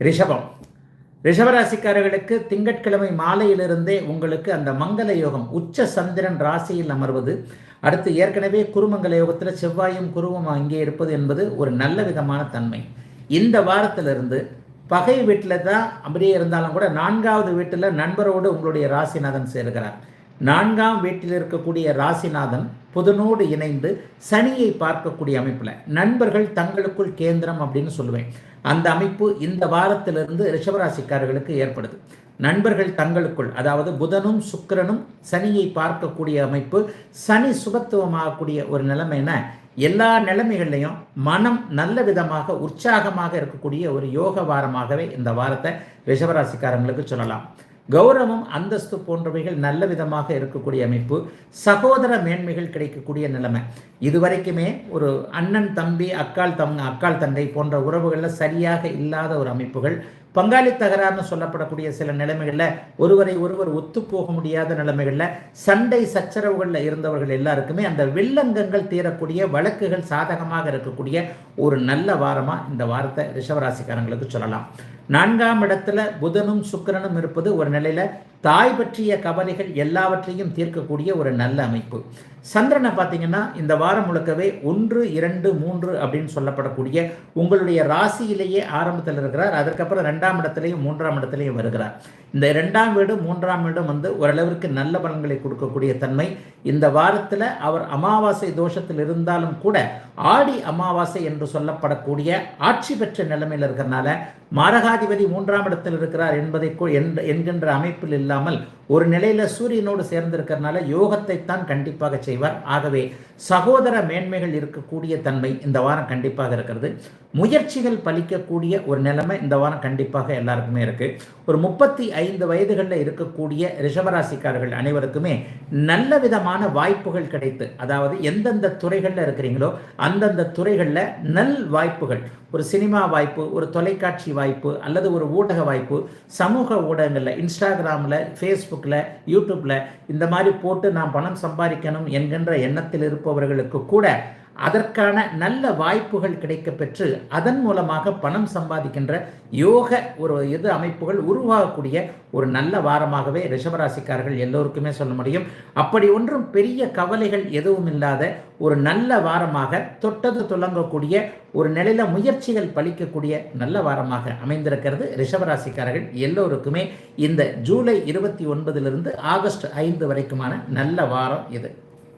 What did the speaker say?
ரிஷபம். ரிஷபராசிக்காரர்களுக்கு திங்கட்கிழமை மாலையிலிருந்தே உங்களுக்கு அந்த மங்கள யோகம் உச்ச சந்திரன் ராசியில் அமர்வது, அடுத்து ஏற்கனவே குருமங்கல யோகத்தில் செவ்வாயும் குருவும் அங்கே இருப்பது என்பது ஒரு நல்ல விதமான தன்மை. இந்த வாரத்திலிருந்து பகை வீட்டில் தான் அப்படியே இருந்தாலும் கூட 4வது வீட்டில் நண்பரோடு உங்களுடைய ராசிநாதன் சேர்கிறார். 4ஆம் வீட்டில் இருக்கக்கூடிய ராசிநாதன் புதனோடு இணைந்து சனியை பார்க்கக்கூடிய அமைப்பில் நண்பர்கள் தங்களுக்குள் கேந்திரம் அப்படின்னு சொல்லுவேன். அந்த அமைப்பு இந்த வாரத்திலிருந்து ரிஷபராசிக்காரர்களுக்கு ஏற்படுது. நண்பர்கள் தங்களுக்குள், அதாவது புதனும் சுக்கிரனும் சனியை பார்க்கக்கூடிய அமைப்பு, சனி சுபத்துவமாகக்கூடிய ஒரு நிலைமைனா எல்லா நிலைமைகள்லையும் மனம் நல்ல விதமாக உற்சாகமாக இருக்கக்கூடிய ஒரு யோக வாரமாகவே இந்த வாரத்தை ரிஷபராசிக்காரங்களுக்கு சொல்லலாம். கௌரவம் அந்தஸ்து போன்றவைகள் நல்ல விதமாக இருக்கக்கூடிய அமைப்பு, சகோதர மேன்மைகள் கிடைக்கக்கூடிய நிலைமை. இதுவரைக்குமே ஒரு அண்ணன் தம்பி அக்காள் தங்கை போன்ற உறவுகளில் சரியாக இல்லாத ஒரு அமைப்புகள், பங்காளி தகராறுன்னு சொல்லப்படக்கூடிய சில நிலைமைகளில் ஒருவரை ஒருவர் ஒத்துப்போக முடியாத நிலைமைகளில் சண்டை சச்சரவுகளில் இருந்தவர்கள் எல்லாருக்குமே அந்த வில்லங்கங்கள் தீரக்கூடிய வழக்குகள் சாதகமாக இருக்கக்கூடிய ஒரு நல்ல வாரமாக இந்த வாரத்தை ரிஷபராசிக்காரங்களுக்கு சொல்லலாம். 4ஆம் இடத்துல புதனும் சுக்கிரனும் இருப்பது ஒரு நிலையில் தாய் பற்றிய கவலைகள் எல்லாவற்றையும் தீர்க்கக்கூடிய ஒரு நல்ல அமைப்பு. சந்திரனை பார்த்தீங்கன்னா இந்த வாரம் முழுக்கவே 1, 2, 3 அப்படின்னு சொல்லப்படக்கூடிய உங்களுடைய ராசியிலேயே ஆரம்பத்தில் இருக்கிறார். அதுக்கப்புறம் 2ஆம் இடத்துலையும் 3ஆம் இடத்துலையும் வருகிறார். இந்த 2ஆம் வீடும் 3ஆம் வீடும் ஓரளவிற்கு நல்ல பலன்களை கொடுக்கக்கூடிய தன்மை. இந்த வாரத்தில் அவர் அமாவாசை தோஷத்தில் இருந்தாலும் கூட ஆடி அமாவாசை என்று சொல்லப்படக்கூடிய ஆட்சி பெற்ற நிலைமையில் இருக்கிறனால மாரகாதிபதி 3ஆம் இடத்தில் இருக்கிறார் என்கின்ற அமைப்பில் இல்லாமல் ஒரு நிலையில சூரியனோடு சேர்ந்திருக்கிறதுனால யோகத்தை தான் கண்டிப்பாக செய்வார். ஆகவே சகோதர மேன்மைகள் இருக்கக்கூடிய தன்மை இந்த வாரம் கண்டிப்பாக இருக்கிறது. முயற்சிகள் பலிக்கக்கூடிய ஒரு நிலைமை இந்த வாரம் கண்டிப்பாக எல்லாருக்குமே இருக்கு. ஒரு 35 வயதுகளில் இருக்கக்கூடிய ரிஷபராசிக்காரர்கள் அனைவருக்குமே நல்ல விதமான வாய்ப்புகள் கிடைத்து, அதாவது எந்தெந்த துறைகளில் இருக்கிறீங்களோ அந்தந்த துறைகளில் நல் வாய்ப்புகள், ஒரு சினிமா வாய்ப்பு, ஒரு தொலைக்காட்சி வாய்ப்பு அல்லது ஒரு ஊடக வாய்ப்பு, சமூக ஊடகங்களில் இன்ஸ்டாகிராமில், ஃபேஸ்புக்கில், யூடியூப்பில் இந்த மாதிரி போட்டு நான் பணம் சம்பாதிக்கணும் என்கின்ற எண்ணத்தில் இருப்பவர்களுக்கு கூட அதற்கான நல்ல வாய்ப்புகள் கிடைக்க பெற்று அதன் மூலமாக பணம் சம்பாதிக்கின்ற யோக ஒரு அமைப்புகள் உருவாகக்கூடிய ஒரு நல்ல வாரமாகவே ரிஷபராசிக்காரர்கள் எல்லோருக்குமே சொல்ல முடியும். அப்படி ஒன்றும் பெரிய கவலைகள் எதுவும் இல்லாத ஒரு நல்ல வாரமாக, தொட்டது துலங்கக்கூடிய ஒரு நிலையில முயற்சிகள் பலிக்கக்கூடிய நல்ல வாரமாக அமைந்திருக்கிறது. ரிஷபராசிக்காரர்கள் எல்லோருக்குமே இந்த ஜூலை 29 ஆகஸ்ட் 5 வரைக்குமான நல்ல வாரம் இது.